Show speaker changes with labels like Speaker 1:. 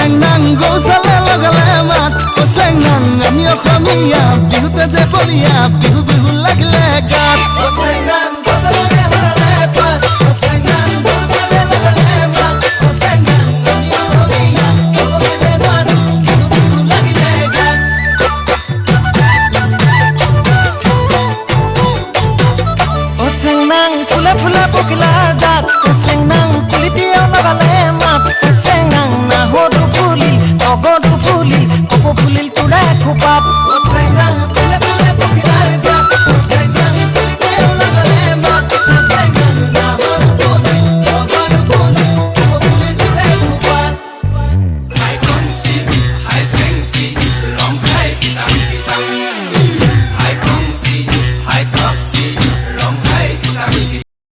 Speaker 1: চেংনাং গৌচালে লগালে মাত ও চেংনাং আমি অসমীয়া বিহুতে যে বলিয়া বিহু বিহু লাগিলে গাত ও চেংনাং গৌচালে লগালে মাত ও চেংনাং গৌচালে লগালে মাত ও চেংনাং আমি অসমীয়া বিহুতে যে মাত বিহু বিহু লাগিলে গাত ও চেংনাং ফুলে ফুলে পখিলাৰ জাত ও চেংনাং পুলিটিও লগালে মাত